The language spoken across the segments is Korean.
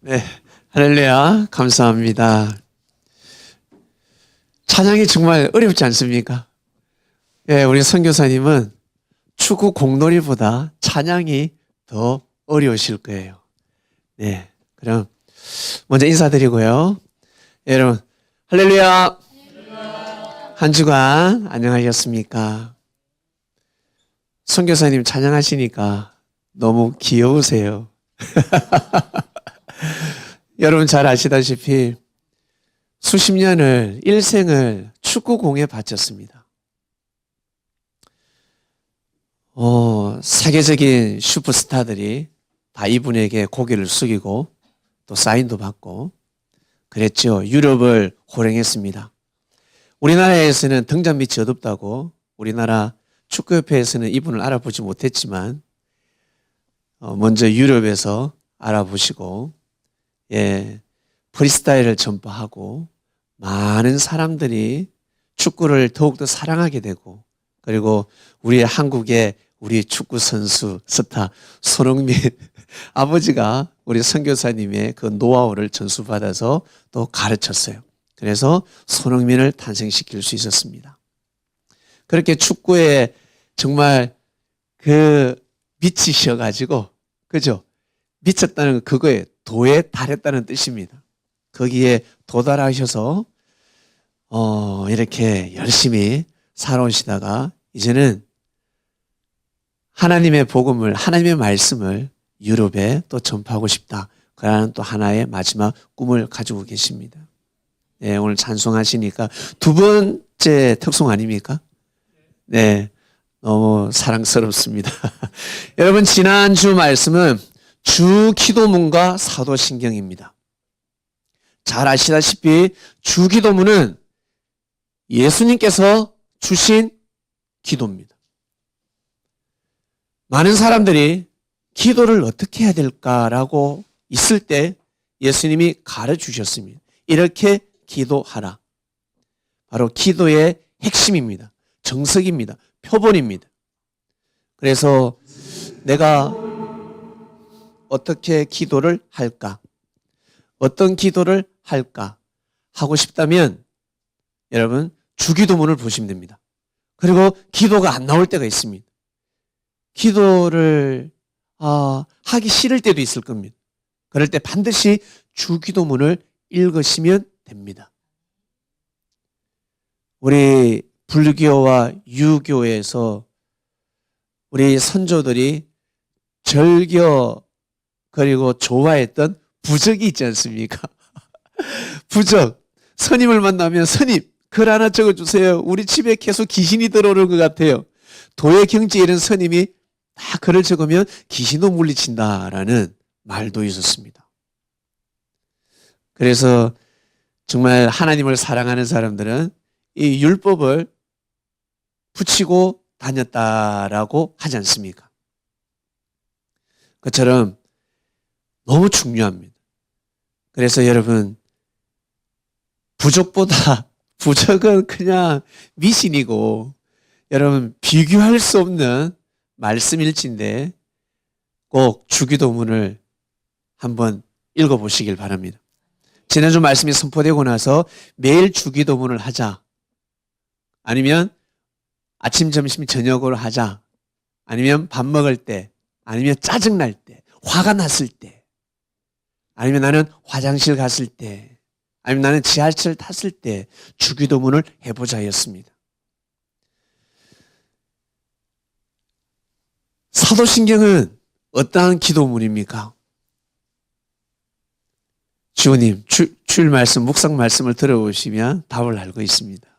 네, 할렐루야, 감사합니다. 찬양이 정말 어렵지 않습니까? 예, 우리 선교사님은 축구 공놀이보다 찬양이 더 어려우실 거예요. 네, 그럼 먼저 인사드리고요. 예, 여러분, 할렐루야. 한 주간 안녕하셨습니까? 선교사님 찬양하시니까 너무 귀여우세요. 여러분 잘 아시다시피 수십 년을 일생을 축구공에 바쳤습니다. 세계적인 슈퍼스타들이 다 이분에게 고개를 숙이고 또 사인도 받고 그랬죠. 유럽을 호령했습니다. 우리나라에서는 등잔 밑이 어둡다고 우리나라 축구협회에서는 이분을 알아보지 못했지만 먼저 유럽에서 알아보시고 프리스타일을 전파하고 많은 사람들이 축구를 더욱더 사랑하게 되고 그리고 우리 한국의 우리 축구 선수 스타 손흥민 아버지가 우리 선교사님의 그 노하우를 전수받아서 또 가르쳤어요. 그래서 손흥민을 탄생시킬 수 있었습니다. 그렇게 축구에 정말 그 미치셔가지고 그죠? 미쳤다는 건 그거에 도에 달했다는 뜻입니다. 거기에 도달하셔서 이렇게 열심히 살아오시다가 이제는 하나님의 복음을 하나님의 말씀을 유럽에 또 전파하고 싶다. 그러는 또 하나의 마지막 꿈을 가지고 계십니다. 네, 오늘 찬송하시니까 두 번째 특송 아닙니까? 네, 너무 사랑스럽습니다. 여러분 지난주 말씀은 주 기도문과 사도신경입니다. 잘 아시다시피 주 기도문은 예수님께서 주신 기도입니다. 많은 사람들이 기도를 어떻게 해야 될까라고 있을 때 예수님이 가르쳐 주셨습니다. 이렇게 기도하라. 바로 기도의 핵심입니다. 정석입니다. 표본입니다. 그래서 내가 어떻게 기도를 할까? 어떤 기도를 할까? 하고 싶다면 여러분 주기도문을 보시면 됩니다. 그리고 기도가 안 나올 때가 있습니다. 기도를 하기 싫을 때도 있을 겁니다. 그럴 때 반드시 주기도문을 읽으시면 됩니다. 우리 불교와 유교에서 우리 선조들이 절겨 그리고 좋아했던 부적이 있지 않습니까? 부적. 스님을 만나면 스님 글 하나 적어주세요. 우리 집에 계속 귀신이 들어오는 것 같아요. 도의 경지에 이른 스님이 다 글을 적으면 귀신도 물리친다라는 말도 있었습니다. 그래서 정말 하나님을 사랑하는 사람들은 이 율법을 붙이고 다녔다라고 하지 않습니까? 그처럼 너무 중요합니다. 그래서 여러분 부적은 그냥 미신이고 여러분 비교할 수 없는 말씀일지인데 꼭 주기도문을 한번 읽어보시길 바랍니다. 지난주 말씀이 선포되고 나서 매일 주기도문을 하자. 아니면 아침, 점심, 저녁으로 하자. 아니면 밥 먹을 때, 아니면 짜증날 때, 화가 났을 때, 아니면 나는 화장실 갔을 때, 아니면 나는 지하철 탔을 때 주기도문을 해보자였습니다. 사도신경은 어떠한 기도문입니까? 주호님, 주일 말씀, 묵상 말씀을 들어보시면 답을 알고 있습니다.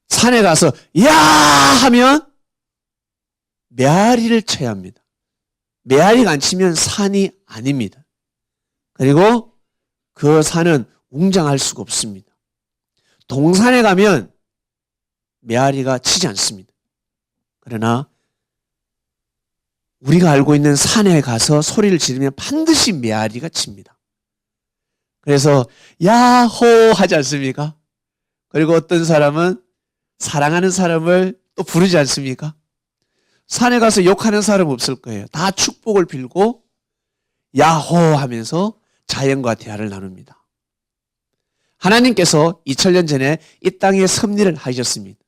산에 가서 야 하면 메아리를 쳐야 합니다. 메아리가 안 치면 산이 아닙니다. 그리고 그 산은 웅장할 수가 없습니다. 동산에 가면 메아리가 치지 않습니다. 그러나 우리가 알고 있는 산에 가서 소리를 지르면 반드시 메아리가 칩니다. 그래서 야호 하지 않습니까? 그리고 어떤 사람은 사랑하는 사람을 또 부르지 않습니까? 산에 가서 욕하는 사람 없을 거예요. 다 축복을 빌고 야호 하면서 자연과 대화를 나눕니다. 하나님께서 2000년 전에 이 땅에 섭리를 하셨습니다.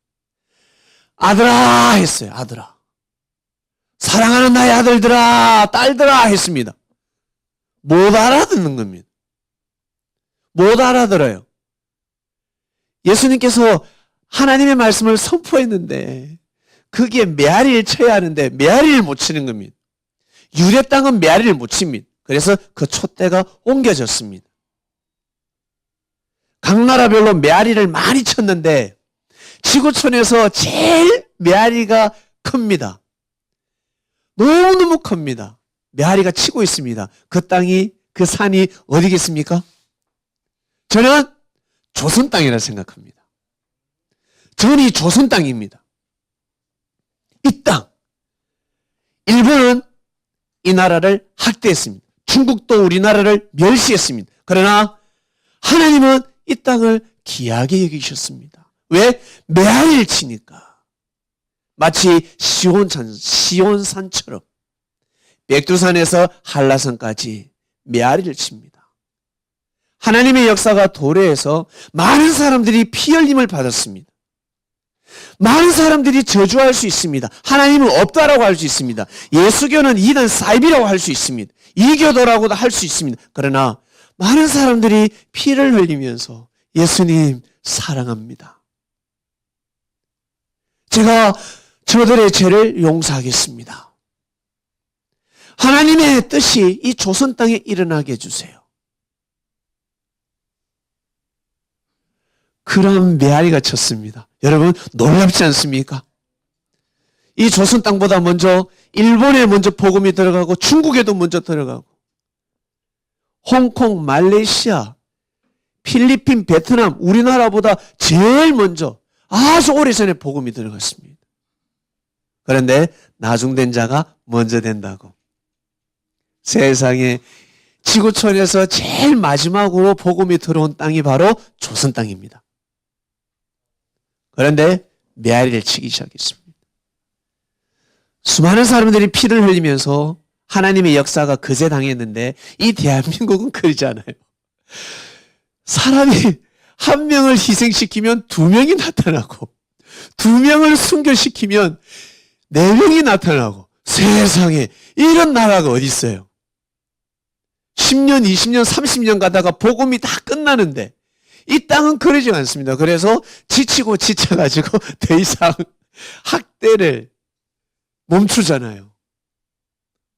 아들아 했어요. 아들아. 사랑하는 나의 아들들아, 딸들아 했습니다. 못 알아듣는 겁니다. 못 알아들어요. 예수님께서 하나님의 말씀을 선포했는데 거기에 메아리를 쳐야 하는데 메아리를 못 치는 겁니다. 유대 땅은 메아리를 못 칩니다. 그래서 그 촛대가 옮겨졌습니다. 각 나라별로 메아리를 많이 쳤는데 지구촌에서 제일 메아리가 큽니다. 너무너무 큽니다. 메아리가 치고 있습니다. 그 땅이, 그 산이 어디겠습니까? 저는 조선 땅이라 생각합니다. 저는 이 조선 땅입니다. 이 땅. 일본은 이 나라를 학대했습니다. 중국도 우리나라를 멸시했습니다. 그러나 하나님은 이 땅을 귀하게 여기셨습니다. 왜? 메아리를 치니까. 마치 시온산처럼 백두산에서 한라산까지 메아리를 칩니다. 하나님의 역사가 도래해서 많은 사람들이 피 흘림을 받았습니다. 많은 사람들이 저주할 수 있습니다. 하나님은 없다라고 할 수 있습니다. 예수교는 이단 사이비라고 할 수 있습니다. 이교도라고도 할 수 있습니다. 그러나 많은 사람들이 피를 흘리면서 예수님 사랑합니다. 제가 저들의 죄를 용서하겠습니다. 하나님의 뜻이 이 조선 땅에 일어나게 해주세요. 그런 메아리가 쳤습니다. 여러분 놀랍지 않습니까? 이 조선 땅보다 먼저 일본에 먼저 복음이 들어가고 중국에도 먼저 들어가고 홍콩, 말레이시아, 필리핀, 베트남, 우리나라보다 제일 먼저 아주 오래전에 복음이 들어갔습니다. 그런데 나중된 자가 먼저 된다고. 세상에 지구촌에서 제일 마지막으로 복음이 들어온 땅이 바로 조선 땅입니다. 그런데 메아리를 치기 시작했습니다. 수많은 사람들이 피를 흘리면서 하나님의 역사가 거제당했는데 이 대한민국은 그러지 않아요. 사람이 한 명을 희생시키면 두 명이 나타나고 두 명을 순교시키면 네 명이 나타나고 세상에 이런 나라가 어디 있어요? 10년, 20년, 30년 가다가 복음이 다 끝나는데 이 땅은 그러지 않습니다. 그래서 지치고 지쳐가지고 더 이상 학대를 멈추잖아요.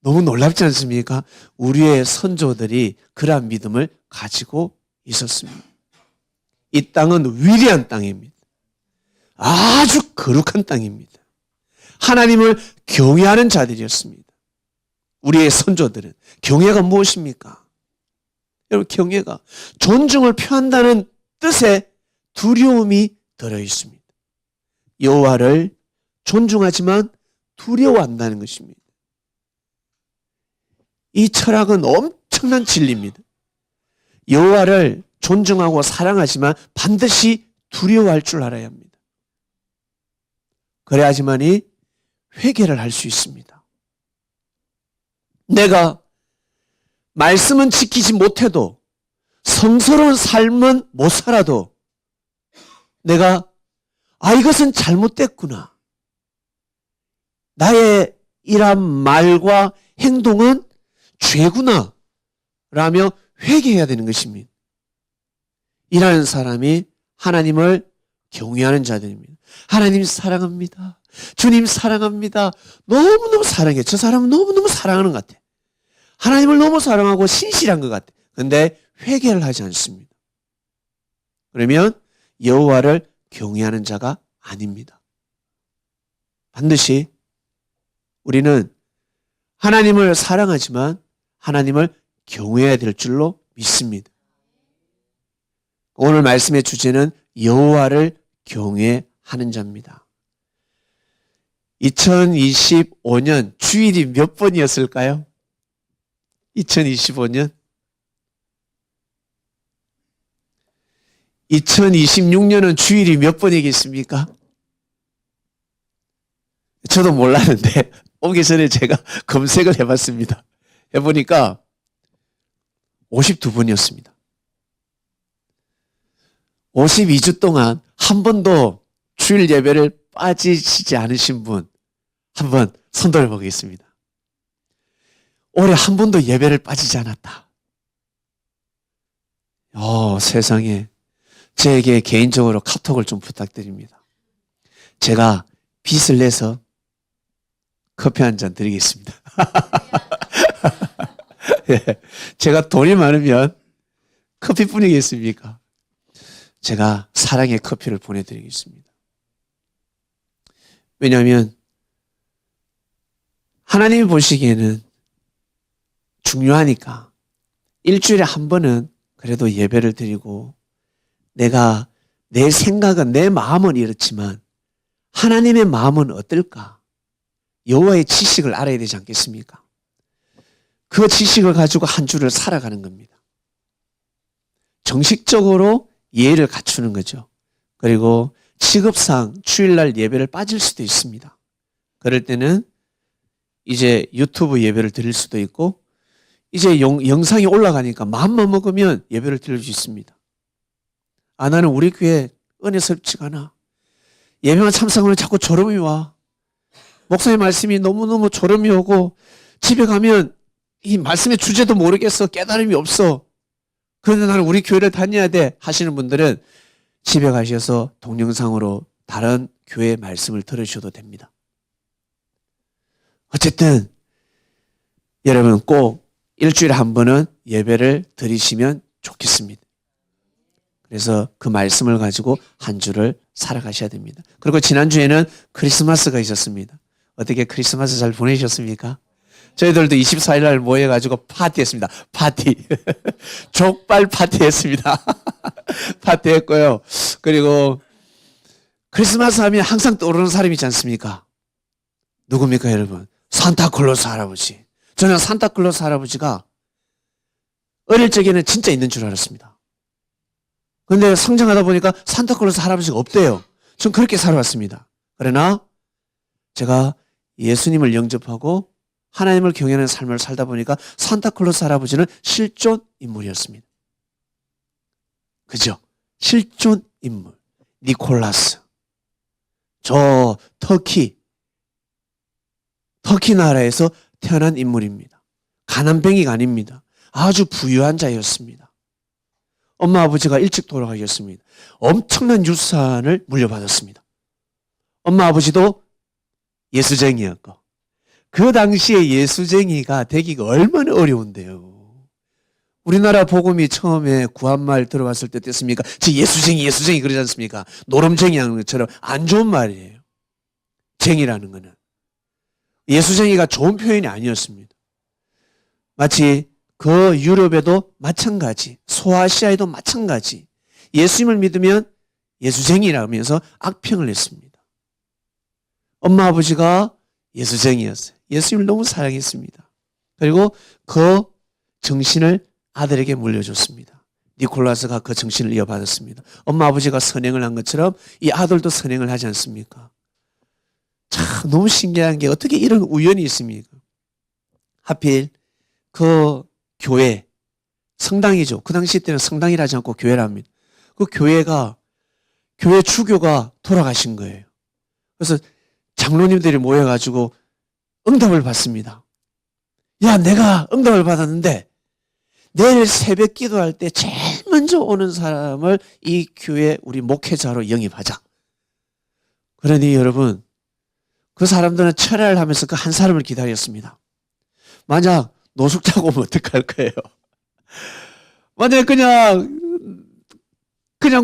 너무 놀랍지 않습니까? 우리의 선조들이 그러한 믿음을 가지고 있었습니다. 이 땅은 위대한 땅입니다. 아주 거룩한 땅입니다. 하나님을 경외하는 자들이었습니다. 우리의 선조들은. 경외가 무엇입니까? 여러분, 경외가 존중을 표한다는 뜻에 두려움이 들어있습니다. 여호와를 존중하지만 두려워한다는 것입니다. 이 철학은 엄청난 진리입니다. 여호와를 존중하고 사랑하지만 반드시 두려워할 줄 알아야 합니다. 그래야지만이 회개를 할 수 있습니다. 내가 말씀은 지키지 못해도 성스러운 삶은 못 살아도 내가 이것은 잘못됐구나. 나의 이런 말과 행동은 죄구나 라며 회개해야 되는 것입니다. 이라는 사람이 하나님을 경외하는 자들입니다. 하나님 사랑합니다. 주님 사랑합니다. 너무너무 사랑해. 저 사람은 너무너무 사랑하는 것 같아. 하나님을 너무 사랑하고 신실한 것 같아. 그런데 회개를 하지 않습니다. 그러면 여호와를 경외하는 자가 아닙니다. 반드시 우리는 하나님을 사랑하지만 하나님을 경외해야 될 줄로 믿습니다. 오늘 말씀의 주제는 여호와를 경외하는 자입니다. 2025년 주일이 몇 번이었을까요? 2025년? 2026년은 주일이 몇 번이겠습니까? 저도 몰랐는데 오기 전에 제가 검색을 해봤습니다. 해보니까 52분이었습니다. 52주 동안 한 번도 주일 예배를 빠지시지 않으신 분 한번 손 들어보겠습니다. 올해 한 번도 예배를 빠지지 않았다. 세상에. 저에게 개인적으로 카톡을 좀 부탁드립니다. 제가 빚을 내서 커피 한 잔 드리겠습니다. 예, 제가 돈이 많으면 커피뿐이겠습니까? 제가 사랑의 커피를 보내드리겠습니다. 왜냐하면 하나님이 보시기에는 중요하니까 일주일에 한 번은 그래도 예배를 드리고 내가 내 생각은 내 마음은 이렇지만 하나님의 마음은 어떨까? 여호와의 지식을 알아야 되지 않겠습니까? 그 지식을 가지고 한 주를 살아가는 겁니다. 정식적으로 예의를 갖추는 거죠. 그리고 직업상 주일날 예배를 빠질 수도 있습니다. 그럴 때는 이제 유튜브 예배를 드릴 수도 있고 이제 영상이 올라가니까 마음만 먹으면 예배를 드릴 수 있습니다. 나는 우리 교회 은혜스럽지가 않아. 예배만 참석하면 자꾸 졸음이 와. 목사의 말씀이 너무너무 졸음이 오고 집에 가면 이 말씀의 주제도 모르겠어. 깨달음이 없어. 그런데 나는 우리 교회를 다녀야 돼 하시는 분들은 집에 가셔서 동영상으로 다른 교회 말씀을 들으셔도 됩니다. 어쨌든 여러분 꼭 일주일에 한 번은 예배를 드리시면 좋겠습니다. 그래서 그 말씀을 가지고 한 주를 살아가셔야 됩니다. 그리고 지난주에는 크리스마스가 있었습니다. 어떻게 크리스마스 잘 보내셨습니까? 저희들도 24일 날 모여가지고 파티했습니다. 파티. 족발 파티했습니다. 파티했고요. 그리고 크리스마스 하면 항상 떠오르는 사람이 있지 않습니까? 누굽니까 여러분? 산타클로스 할아버지. 저는 산타클로스 할아버지가 어릴 적에는 진짜 있는 줄 알았습니다. 그런데 성장하다 보니까 산타클로스 할아버지가 없대요. 전 그렇게 살아왔습니다. 그러나 제가 예수님을 영접하고 하나님을 경외하는 삶을 살다 보니까 산타클로스 할아버지는 실존 인물이었습니다. 그죠? 실존 인물. 니콜라스. 저 터키 나라에서 태어난 인물입니다. 가난뱅이가 아닙니다. 아주 부유한 자였습니다. 엄마 아버지가 일찍 돌아가셨습니다. 엄청난 유산을 물려받았습니다. 엄마 아버지도 예수쟁이였고 그 당시에 예수쟁이가 되기가 얼마나 어려운데요. 우리나라 복음이 처음에 구한말 들어왔을 때 어땠습니까? 예수쟁이 그러지 않습니까? 노름쟁이 하는 것처럼 안 좋은 말이에요. 쟁이라는 거는. 예수쟁이가 좋은 표현이 아니었습니다. 마치 그 유럽에도 마찬가지, 소아시아에도 마찬가지. 예수님을 믿으면 예수쟁이라면서 악평을 냈습니다. 엄마 아버지가 예수쟁이였어요. 예수님을 너무 사랑했습니다. 그리고 그 정신을 아들에게 물려줬습니다. 니콜라스가 그 정신을 이어받았습니다. 엄마 아버지가 선행을 한 것처럼 이 아들도 선행을 하지 않습니까? 참 너무 신기한 게 어떻게 이런 우연이 있습니까? 하필 그 교회, 성당이죠. 그 당시 때는 성당이라 하지 않고 교회랍니다. 그 교회 주교가 돌아가신 거예요. 그래서 장로님들이 모여가지고 응답을 받습니다. 야, 내가 응답을 받았는데 내일 새벽 기도할 때 제일 먼저 오는 사람을 이 교회 우리 목회자로 영입하자. 그러니 여러분, 그 사람들은 철야를 하면서 그 한 사람을 기다렸습니다. 만약 노숙자가 오면 어떡할 거예요? 만약에 그냥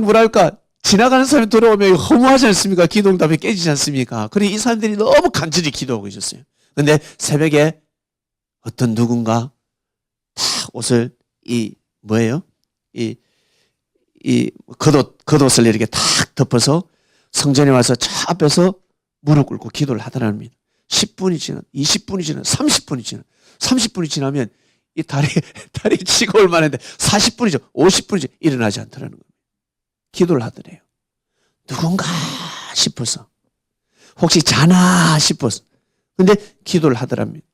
뭐랄까, 지나가는 사람이 들어오면 허무하지 않습니까? 기도응답이 깨지지 않습니까? 그러니 이 사람들이 너무 간절히 기도하고 있었어요. 근데 새벽에 어떤 누군가 다 옷을 겉옷을 이렇게 탁 덮어서 성전에 와서 저 앞에서 무릎 꿇고 기도를 하더랍니다. 10분이 지나, 20분이 지나, 30분이 지나, 30분이 지나면 이 다리 치고 올 만한데 40분이죠, 50분이죠, 일어나지 않더라는 겁니다. 기도를 하더래요. 누군가 싶어서, 혹시 자나 싶어서. 근데 기도를 하더랍니다.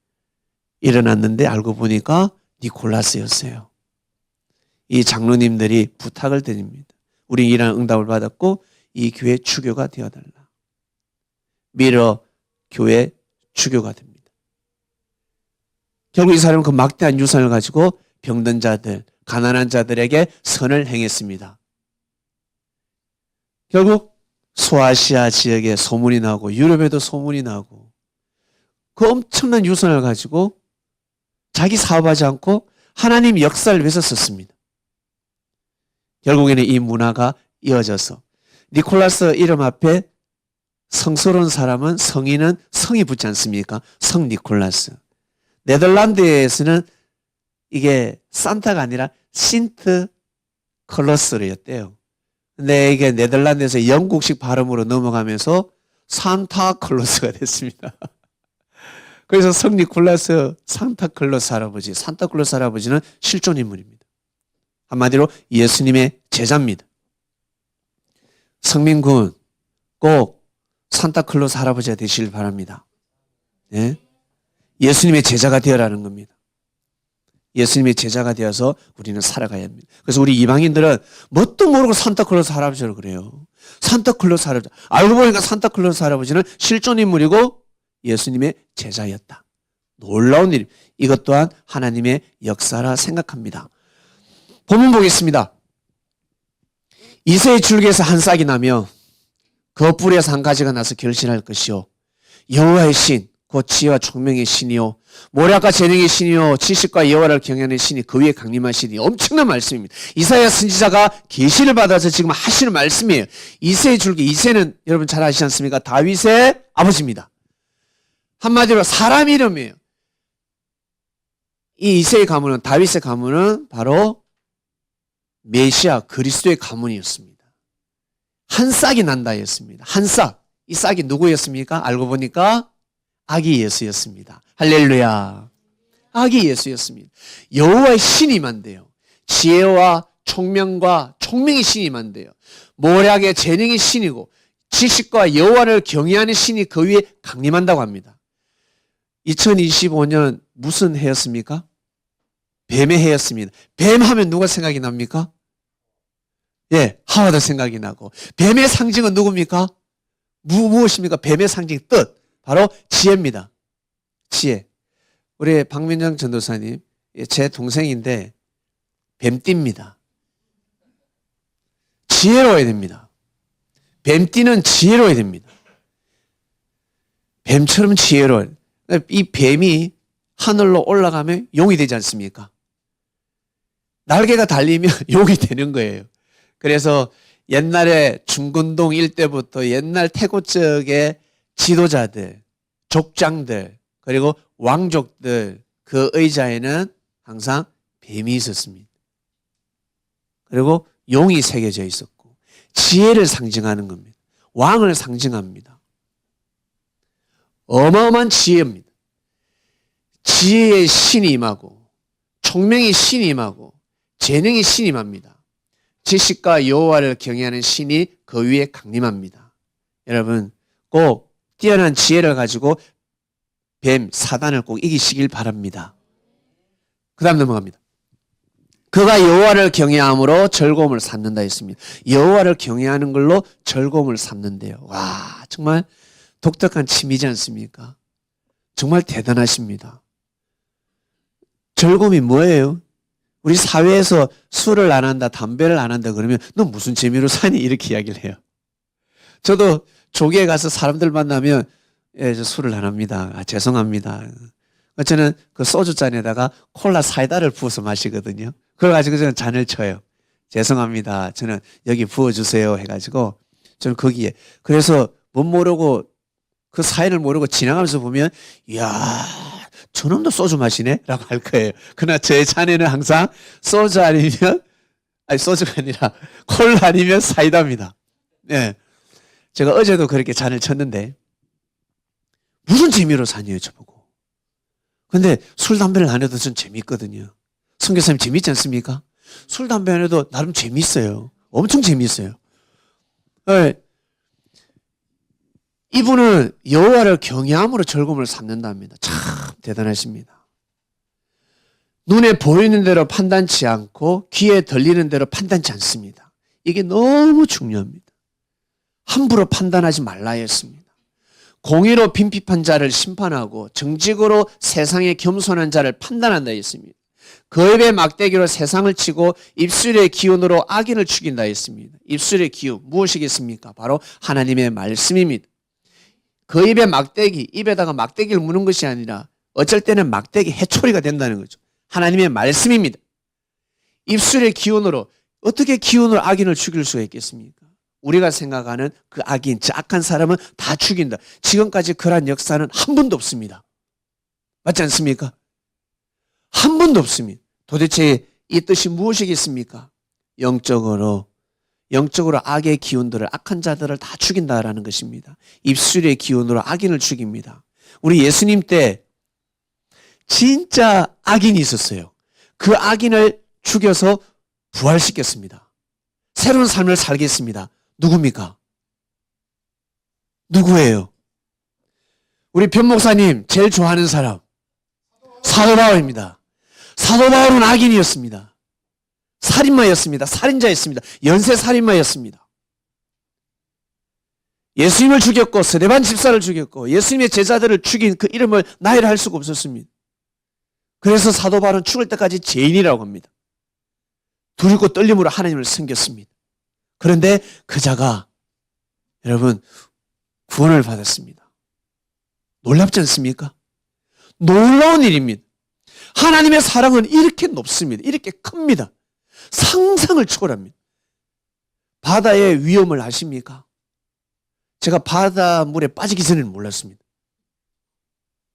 일어났는데 알고 보니까 니콜라스였어요. 이 장로님들이 부탁을 드립니다. 우리 이런 응답을 받았고 이 교회 주교가 되어달라. 미러 교회 주교가 됩니다. 결국 이 사람은 그 막대한 유산을 가지고 병든 자들, 가난한 자들에게 선을 행했습니다. 결국 소아시아 지역에 소문이 나고 유럽에도 소문이 나고 그 엄청난 유산을 가지고 자기 사업하지 않고 하나님 역사를 위해서 썼습니다. 결국에는 이 문화가 이어져서 니콜라스 이름 앞에 성스러운 사람은 성인은 성이 붙지 않습니까? 성 니콜라스. 네덜란드에서는 이게 산타가 아니라 신트 클로스였대요. 근데 이게 네덜란드에서 영국식 발음으로 넘어가면서 산타클로스가 됐습니다. 그래서 성 니콜라스 산타클로스 할아버지, 산타클로스 할아버지는 실존 인물입니다. 한마디로 예수님의 제자입니다. 성민군 꼭 산타클로스 할아버지가 되시길 바랍니다. 예? 예수님의 제자가 되어라는 겁니다. 예수님의 제자가 되어서 우리는 살아가야 합니다. 그래서 우리 이방인들은 뭣도 모르고 산타클로스 할아버지를 그래요. 산타클로스 할아버지. 알고 보니까 산타클로스 할아버지는 실존 인물이고 예수님의 제자였다. 놀라운 일. 이것 또한 하나님의 역사라 생각합니다. 본문 보겠습니다. 이새의 줄기에서 한 싹이 나며 그 뿌리에서 한 가지가 나서 결실할 것이요 여호와의 신 곧 지혜와 총명의 신이요 모략과 재능의 신이요 지식과 여호와를 경외하는 신이 그 위에 강림하시니. 엄청난 말씀입니다. 이사야 선지자가 계시를 받아서 지금 하시는 말씀이에요. 이새의 줄기, 이새는 여러분 잘 아시지 않습니까? 다윗의 아버지입니다. 한마디로 사람 이름이에요. 이 이새의 가문은, 다윗의 가문은 바로 메시아 그리스도의 가문이었습니다. 한 싹이 난다였습니다. 한 싹. 이 싹이 누구였습니까? 알고 보니까 아기 예수였습니다. 할렐루야. 아기 예수였습니다. 여호와의 신이 임한대요. 지혜와 총명과 총명의 신이 임한대요. 모략의 재능의 신이고 지식과 여호와를 경외하는 신이 그 위에 강림한다고 합니다. 2025년 무슨 해였습니까? 뱀의 해였습니다. 뱀 하면 누가 생각이 납니까? 예, 하와도 생각이 나고. 뱀의 상징은 누굽니까? 무엇입니까? 뱀의 상징 뜻. 바로 지혜입니다. 지혜. 우리 박민정 전도사님, 제 동생인데 뱀띠입니다. 지혜로워야 됩니다. 뱀띠는 지혜로워야 됩니다. 뱀처럼 지혜로워야 됩니다. 이 뱀이 하늘로 올라가면 용이 되지 않습니까? 날개가 달리면 용이 되는 거예요. 그래서 옛날에 중근동 일대부터 옛날 태고 쪽의 지도자들, 족장들, 그리고 왕족들 그 의자에는 항상 뱀이 있었습니다. 그리고 용이 새겨져 있었고 지혜를 상징하는 겁니다. 왕을 상징합니다. 어마어마한 지혜입니다. 지혜의 신이 임하고 총명의 신이 임하고 재능의 신이 임합니다. 지식과 여호와를 경외하는 신이 그 위에 강림합니다. 여러분 꼭 뛰어난 지혜를 가지고 뱀, 사단을 꼭 이기시길 바랍니다. 그 다음 넘어갑니다. 그가 여호와를 경외함으로 즐거움을 삼는다 했습니다. 여호와를 경외하는 걸로 즐거움을 삼는데요. 와, 정말 독특한 춤이지 않습니까? 정말 대단하십니다. 즐거움이 뭐예요? 우리 사회에서 술을 안 한다, 담배를 안 한다 그러면 너 무슨 재미로 사니? 이렇게 이야기를 해요. 저도 조계에 가서 사람들 만나면 예, 저 술을 안 합니다. 아, 죄송합니다. 저는 그 소주잔에다가 콜라 사이다를 부어서 마시거든요. 그래가지고 저는 잔을 쳐요. 죄송합니다. 저는 여기 부어주세요 해가지고 저는 거기에. 그래서 못 모르고 그 사연을 모르고 지나가면서 보면 이야 저놈도 소주 마시네? 라고 할 거예요. 그러나 제 잔에는 항상 소주 아니면 아니 소주가 아니라 콜라 아니면 사이다입니다. 예. 제가 어제도 그렇게 잔을 쳤는데 무슨 재미로 사니요 저보고. 근데 술 담배를 안 해도 전 재밌거든요. 선교사님 재밌지 않습니까? 술 담배 안 해도 나름 재밌어요. 엄청 재밌어요. 네. 이분은 여호와를 경외함으로 즐거움을 삼는답니다. 참 대단하십니다. 눈에 보이는 대로 판단치 않고 귀에 들리는 대로 판단치 않습니다. 이게 너무 중요합니다. 함부로 판단하지 말라 했습니다. 공의로 빈핍한 자를 심판하고 정직으로 세상에 겸손한 자를 판단한다 했습니다. 그 입의 막대기로 세상을 치고 입술의 기운으로 악인을 죽인다 했습니다. 입술의 기운 무엇이겠습니까? 바로 하나님의 말씀입니다. 그 입의 막대기, 입에다가 막대기를 무는 것이 아니라 어쩔 때는 막대기 해초리가 된다는 거죠. 하나님의 말씀입니다. 입술의 기운으로 어떻게 기운으로 악인을 죽일 수가 있겠습니까? 우리가 생각하는 그 악인, 저 악한 사람은 다 죽인다. 지금까지 그러한 역사는 한 번도 없습니다. 맞지 않습니까? 한 번도 없습니다. 도대체 이 뜻이 무엇이겠습니까? 영적으로 악의 기운들을, 악한 자들을 다 죽인다라는 것입니다. 입술의 기운으로 악인을 죽입니다. 우리 예수님 때 진짜 악인이 있었어요. 그 악인을 죽여서 부활시켰습니다. 새로운 삶을 살겠습니다. 누굽니까? 누구예요? 우리 변 목사님 제일 좋아하는 사람 사도 바울입니다. 사도 바울은 악인이었습니다. 살인마였습니다. 살인자였습니다. 연쇄 살인마였습니다. 예수님을 죽였고 스데반 집사를 죽였고 예수님의 제자들을 죽인 그 이름을 나열할 수가 없었습니다. 그래서 사도 바울은 죽을 때까지 죄인이라고 합니다. 두렵고 떨림으로 하나님을 섬겼습니다. 그런데 그 자가 여러분 구원을 받았습니다. 놀랍지 않습니까? 놀라운 일입니다. 하나님의 사랑은 이렇게 높습니다. 이렇게 큽니다. 상상을 초월합니다. 바다의 위험을 아십니까? 제가 바닷물에 빠지기 전에는 몰랐습니다.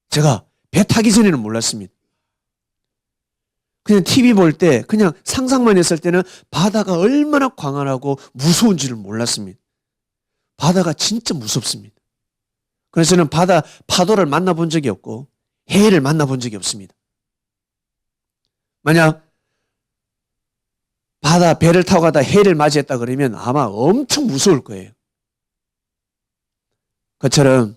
제가 배 타기 전에는 몰랐습니다. 그냥 TV 볼 때 그냥 상상만 했을 때는 바다가 얼마나 광활하고 무서운 줄을 몰랐습니다. 바다가 진짜 무섭습니다. 그래서 저는 바다 파도를 만나본 적이 없고 해를 만나본 적이 없습니다. 만약 바다 배를 타고 가다 해를 맞이했다 그러면 아마 엄청 무서울 거예요. 그처럼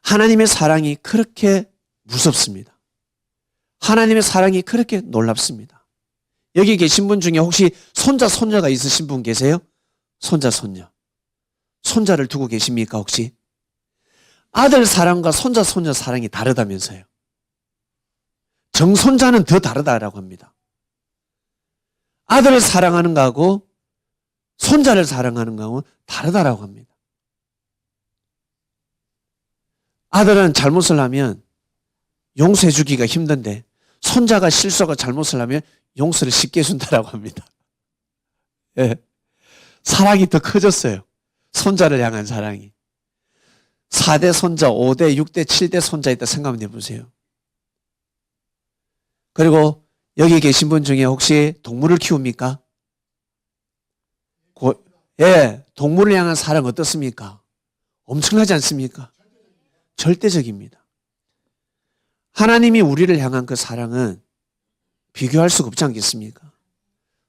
하나님의 사랑이 그렇게 무섭습니다. 하나님의 사랑이 그렇게 놀랍습니다. 여기 계신 분 중에 혹시 손자, 손녀가 있으신 분 계세요? 손자, 손녀. 손자를 두고 계십니까 혹시? 아들 사랑과 손자, 손녀 사랑이 다르다면서요. 정손자는 더 다르다라고 합니다. 아들을 사랑하는 거하고 손자를 사랑하는 거하고는 다르다라고 합니다. 아들은 잘못을 하면 용서해 주기가 힘든데 손자가 실수하고 잘못을 하면 용서를 쉽게 해준다라고 합니다. 예. 사랑이 더 커졌어요. 손자를 향한 사랑이. 4대 손자, 5대, 6대, 7대 손자 있다 생각해 보세요. 그리고 여기 계신 분 중에 혹시 동물을 키웁니까? 예, 동물을 향한 사랑 어떻습니까? 엄청나지 않습니까? 절대적입니다. 하나님이 우리를 향한 그 사랑은 비교할 수가 없지 않겠습니까?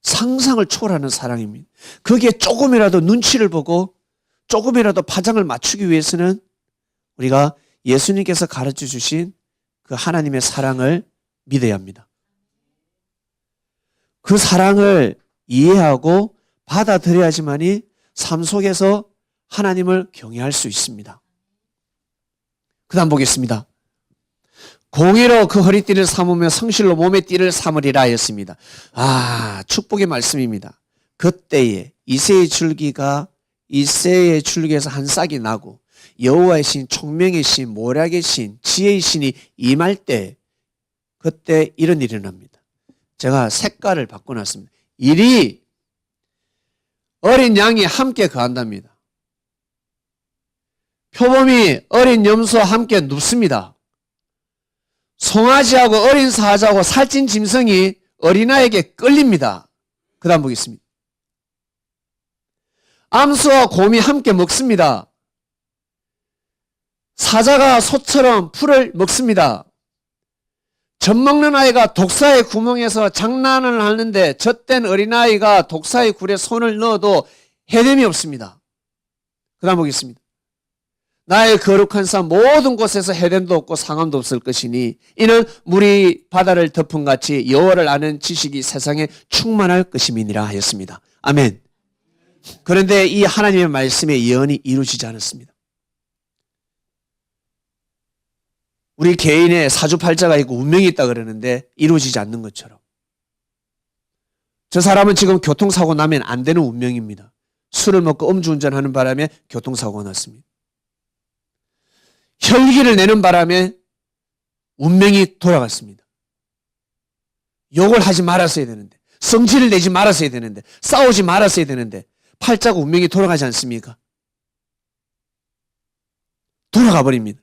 상상을 초월하는 사랑입니다. 거기에 조금이라도 눈치를 보고 조금이라도 파장을 맞추기 위해서는 우리가 예수님께서 가르쳐 주신 그 하나님의 사랑을 믿어야 합니다. 그 사랑을 이해하고 받아들여야지만이 삶 속에서 하나님을 경외할 수 있습니다. 그 다음 보겠습니다. 공의로 그 허리띠를 삼으며 성실로 몸의 띠를 삼으리라 하였습니다. 축복의 말씀입니다. 그때에 이새의 줄기에서 한 싹이 나고 여호와의 신, 총명의 신, 모략의 신, 지혜의 신이 임할 때 그때 이런 일이 일어납니다. 제가 색깔을 바꿔놨습니다. 일이 어린 양이 함께 거한답니다. 표범이 어린 염소와 함께 눕습니다. 송아지하고 어린 사자하고 살찐 짐승이 어린아이에게 끌립니다. 그 다음 보겠습니다. 암수와 곰이 함께 먹습니다. 사자가 소처럼 풀을 먹습니다. 젖 먹는 아이가 독사의 구멍에서 장난을 하는데 젖된 어린아이가 독사의 굴에 손을 넣어도 해됨이 없습니다. 그 다음 보겠습니다. 나의 거룩한 산 모든 곳에서 해됨도 없고 상함도 없을 것이니 이는 물이 바다를 덮은 같이 여호와를 아는 지식이 세상에 충만할 것임이니라 하였습니다. 아멘. 그런데 이 하나님의 말씀의 예언이 이루어지지 않았습니다. 우리 개인의 사주팔자가 있고 운명이 있다 그러는데 이루어지지 않는 것처럼 저 사람은 지금 교통사고 나면 안 되는 운명입니다. 술을 먹고 음주운전하는 바람에 교통사고가 났습니다. 혈기를 내는 바람에 운명이 돌아갔습니다. 욕을 하지 말았어야 되는데, 성질을 내지 말았어야 되는데, 싸우지 말았어야 되는데 팔자가 운명이 돌아가지 않습니까? 돌아가 버립니다.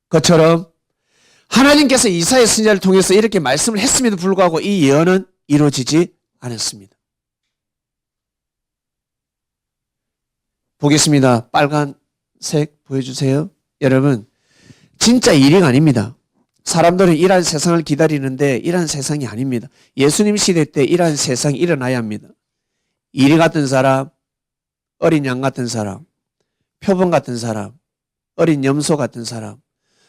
그처럼 하나님께서 이사야 선지자를 통해서 이렇게 말씀을 했음에도 불구하고 이 예언은 이루어지지 않았습니다. 보겠습니다. 빨간색 보여주세요. 여러분, 진짜 일이 아닙니다. 사람들은 이러한 세상을 기다리는데 이러한 세상이 아닙니다. 예수님 시대 때 이러한 세상이 일어나야 합니다. 이리 같은 사람, 어린 양 같은 사람, 표범 같은 사람, 어린 염소 같은 사람,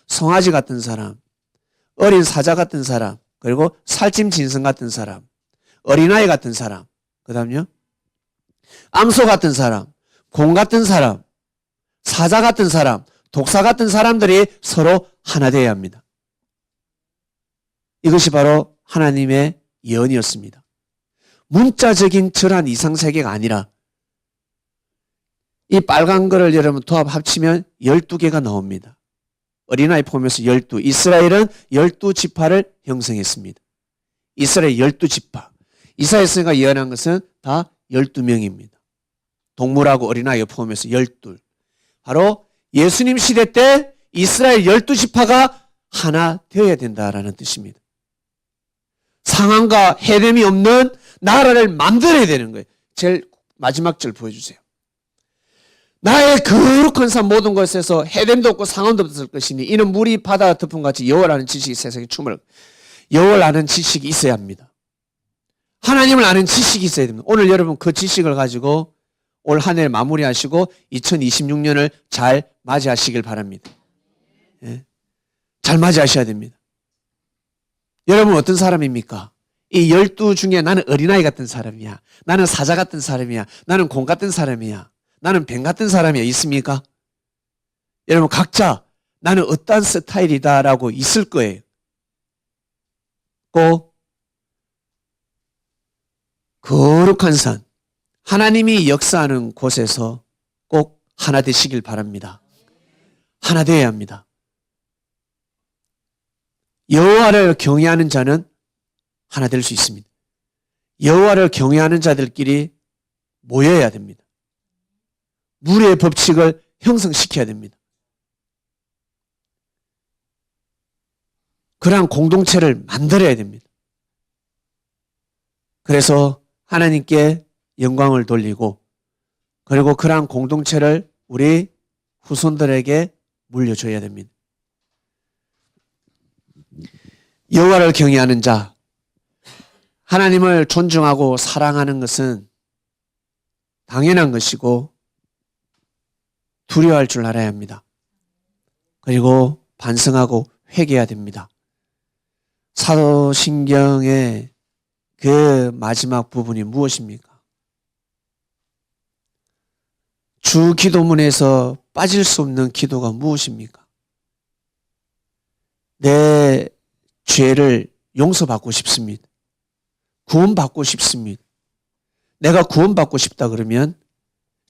송아지 같은 사람, 어린 사자 같은 사람, 그리고 살찜 진성 같은 사람, 어린아이 같은 사람, 그 다음요 암소 같은 사람, 공 같은 사람, 사자 같은 사람, 독사 같은 사람들이 서로 하나 되어야 합니다. 이것이 바로 하나님의 예언이었습니다. 문자적인 절한 이상세계가 아니라 이 빨간 거를 여러분 도합 합치면 12개가 나옵니다. 어린아이 포함해서 12. 이스라엘은 12지파를 형성했습니다. 이스라엘 12지파. 이사야서가 예언한 것은 다 12명입니다. 동물하고 어린아이 포함해서 12. 바로 예수님 시대 때 이스라엘 12지파가 하나 되어야 된다라는 뜻입니다. 상황과 해됨이 없는 나라를 만들어야 되는 거예요. 제일 마지막 절 보여주세요. 나의 거룩한 산 모든 것에서 해됨도 없고 상함도 없을 것이니 이는 물이 바다 덮음 같이 여호와를 아는 지식이 세상에 충만할 여호와를 아는 지식이 있어야 합니다. 하나님을 아는 지식이 있어야 됩니다. 오늘 여러분 그 지식을 가지고 올 한 해를 마무리하시고 2026년을 잘 맞이하시길 바랍니다. 예? 잘 맞이하셔야 됩니다. 여러분 어떤 사람입니까? 이 12 중에 나는 어린아이 같은 사람이야. 나는 사자 같은 사람이야. 나는 공 같은 사람이야. 나는 뱀 같은 사람이야. 있습니까? 여러분 각자 나는 어떠한 스타일이다라고 있을 거예요. 꼭 거룩한 산, 하나님이 역사하는 곳에서 꼭 하나 되시길 바랍니다. 하나 되어야 합니다. 여호와를 경외하는 자는 하나 될 수 있습니다. 여호와를 경외하는 자들끼리 모여야 됩니다. 물의 법칙을 형성시켜야 됩니다. 그러한 공동체를 만들어야 됩니다. 그래서 하나님께 영광을 돌리고 그리고 그러한 공동체를 우리 후손들에게 물려줘야 됩니다. 여호와를 경외하는 자, 하나님을 존중하고 사랑하는 것은 당연한 것이고 두려워할 줄 알아야 합니다. 그리고 반성하고 회개해야 됩니다. 사도신경의 그 마지막 부분이 무엇입니까? 주 기도문에서 빠질 수 없는 기도가 무엇입니까? 내 죄를 용서받고 싶습니다. 구원받고 싶습니다. 내가 구원받고 싶다 그러면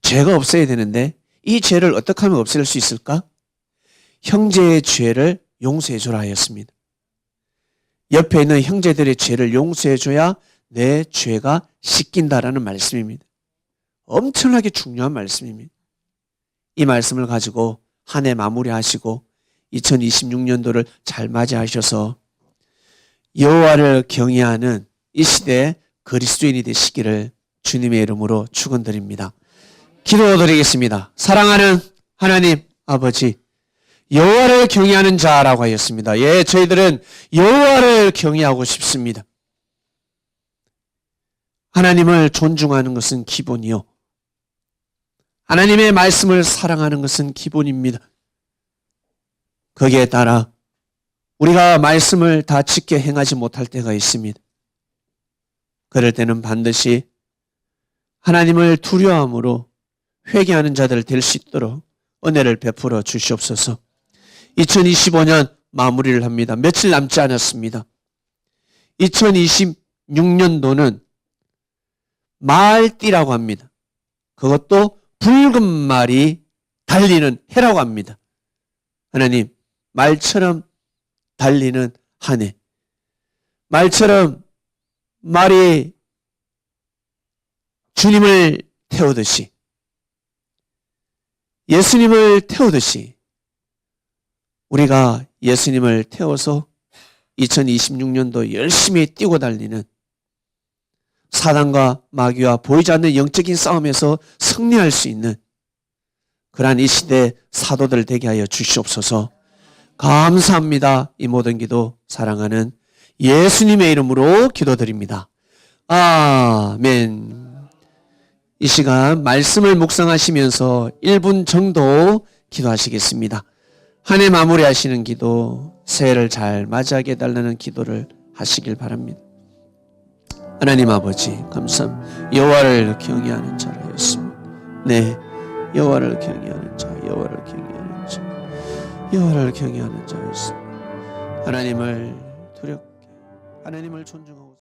죄가 없어야 되는데 이 죄를 어떻게 하면 없앨 수 있을까? 형제의 죄를 용서해 주라 하였습니다. 옆에 있는 형제들의 죄를 용서해 줘야 내 죄가 씻긴다라는 말씀입니다. 엄청나게 중요한 말씀입니다. 이 말씀을 가지고 한 해 마무리하시고 2026년도를 잘 맞이하셔서 여호와를 경외하는 이 시대에 그리스도인이 되시기를 주님의 이름으로 축원드립니다. 기도드리겠습니다. 사랑하는 하나님 아버지, 여호와를 경외하는 자라고 하였습니다. 예, 저희들은 여호와를 경외하고 싶습니다. 하나님을 존중하는 것은 기본이요. 하나님의 말씀을 사랑하는 것은 기본입니다. 거기에 따라 우리가 말씀을 다 지켜 행하지 못할 때가 있습니다. 그럴 때는 반드시 하나님을 두려움으로 회개하는 자들 될 수 있도록 은혜를 베풀어 주시옵소서. 2025년 마무리를 합니다. 며칠 남지 않았습니다. 2026년도는 말띠라고 합니다. 그것도 붉은 말이 달리는 해라고 합니다. 하나님, 말처럼 달리는 한 해. 말처럼 말이 주님을 태우듯이, 예수님을 태우듯이 우리가 예수님을 태워서 2026년도 열심히 뛰고 달리는, 사단과 마귀와 보이지 않는 영적인 싸움에서 승리할 수 있는 그러한 이 시대 사도들 되게 하여 주시옵소서. 감사합니다. 이 모든 기도 사랑하는 예수님의 이름으로 기도드립니다. 아멘. 이 시간 말씀을 묵상하시면서 1분 정도 기도하시겠습니다. 한 해 마무리하시는 기도, 새해를 잘 맞이하게 해달라는 기도를 하시길 바랍니다. 하나님 아버지, 감사합니다. 여호와를 경외하는 자라였습니다. 네, 여호와를 경외하는 자, 여호와를 경외하는 자, 여호와를 경외하는 자였습니다. 하나님을 두렵게, 하나님을 존중하고